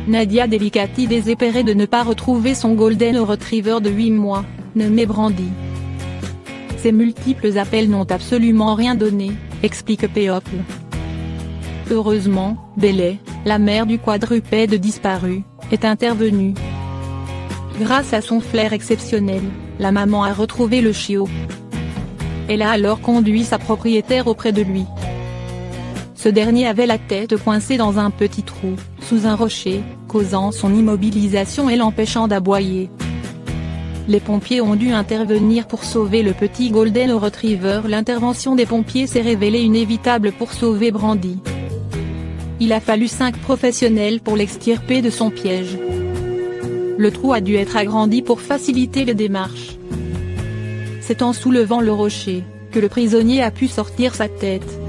Nadia Delicati désespérée de ne pas retrouver son Golden Retriever de 8 mois, nommé Brandy. Ses multiples appels n'ont absolument rien donné, explique People. Heureusement, Bailey, la mère du quadrupède disparu, est intervenue. Grâce à son flair exceptionnel, la maman a retrouvé le chiot. Elle a alors conduit sa propriétaire auprès de lui. Ce dernier avait la tête coincée dans un petit trou, sous un rocher, causant son immobilisation et l'empêchant d'aboyer. Les pompiers ont dû intervenir pour sauver le petit Golden Retriever. L'intervention des pompiers s'est révélée inévitable pour sauver Brandy. Il a fallu 5 professionnels pour l'extirper de son piège. Le trou a dû être agrandi pour faciliter les démarches. C'est en soulevant le rocher, que le prisonnier a pu sortir sa tête.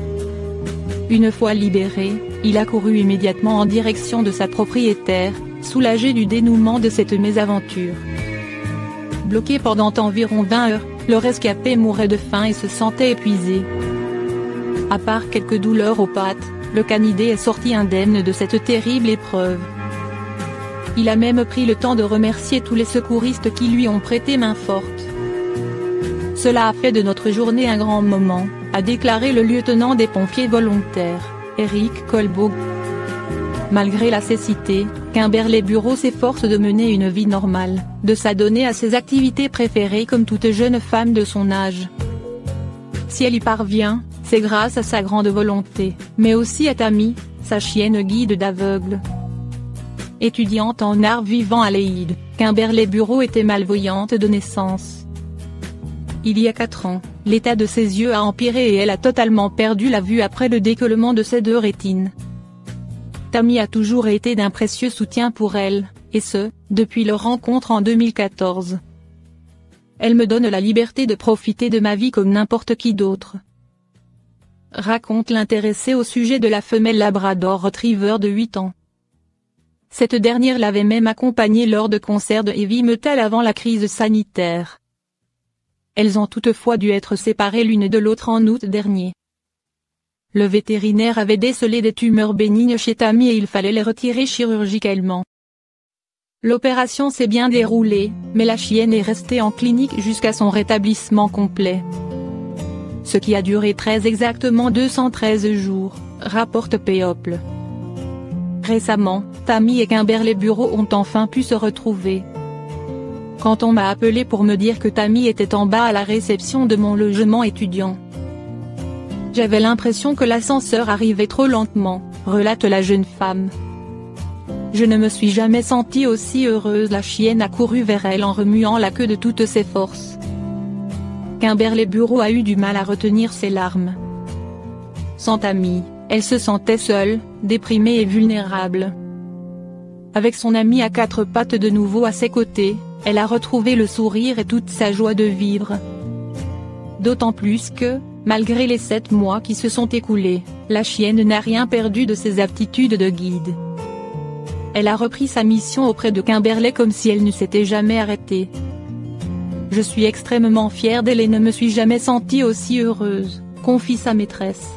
Une fois libéré, il a couru immédiatement en direction de sa propriétaire, soulagé du dénouement de cette mésaventure. Bloqué pendant environ 20 heures, le rescapé mourait de faim et se sentait épuisé. À part quelques douleurs aux pattes, le canidé est sorti indemne de cette terrible épreuve. Il a même pris le temps de remercier tous les secouristes qui lui ont prêté main forte. Cela a fait de notre journée un grand moment, a déclaré le lieutenant des pompiers volontaires, Eric Colbaugh. Malgré la cécité, Kimberley Bureau s'efforce de mener une vie normale, de s'adonner à ses activités préférées comme toute jeune femme de son âge. Si elle y parvient, c'est grâce à sa grande volonté, mais aussi à Tammy, sa chienne guide d'aveugle. Étudiante en art vivant à Leyde, Kimberley Bureau était malvoyante de naissance. Il y a 4 ans, l'état de ses yeux a empiré et elle a totalement perdu la vue après le décollement de ses 2 rétines. Tammy a toujours été d'un précieux soutien pour elle, et ce, depuis leur rencontre en 2014. Elle me donne la liberté de profiter de ma vie comme n'importe qui d'autre. Raconte l'intéressé au sujet de la femelle Labrador Retriever de 8 ans. Cette dernière l'avait même accompagnée lors de concerts de heavy metal avant la crise sanitaire. Elles ont toutefois dû être séparées l'une de l'autre en août dernier. Le vétérinaire avait décelé des tumeurs bénignes chez Tammy et il fallait les retirer chirurgicalement. L'opération s'est bien déroulée, mais la chienne est restée en clinique jusqu'à son rétablissement complet. Ce qui a duré exactement 213 jours, rapporte People. Récemment, Tammy et Kimberley Bureau ont enfin pu se retrouver. Quand on m'a appelé pour me dire que Tammy était en bas à la réception de mon logement étudiant. J'avais l'impression que l'ascenseur arrivait trop lentement, relate la jeune femme. Je ne me suis jamais sentie aussi heureuse. La chienne a couru vers elle en remuant la queue de toutes ses forces. Kimberley Bureau a eu du mal à retenir ses larmes. Sans Tammy, elle se sentait seule, déprimée et vulnérable. Avec son amie à 4 pattes de nouveau à ses côtés, elle a retrouvé le sourire et toute sa joie de vivre. D'autant plus que, malgré les 7 mois qui se sont écoulés, la chienne n'a rien perdu de ses aptitudes de guide. Elle a repris sa mission auprès de Kimberley comme si elle ne s'était jamais arrêtée. Je suis extrêmement fière d'elle et ne me suis jamais sentie aussi heureuse, confie sa maîtresse.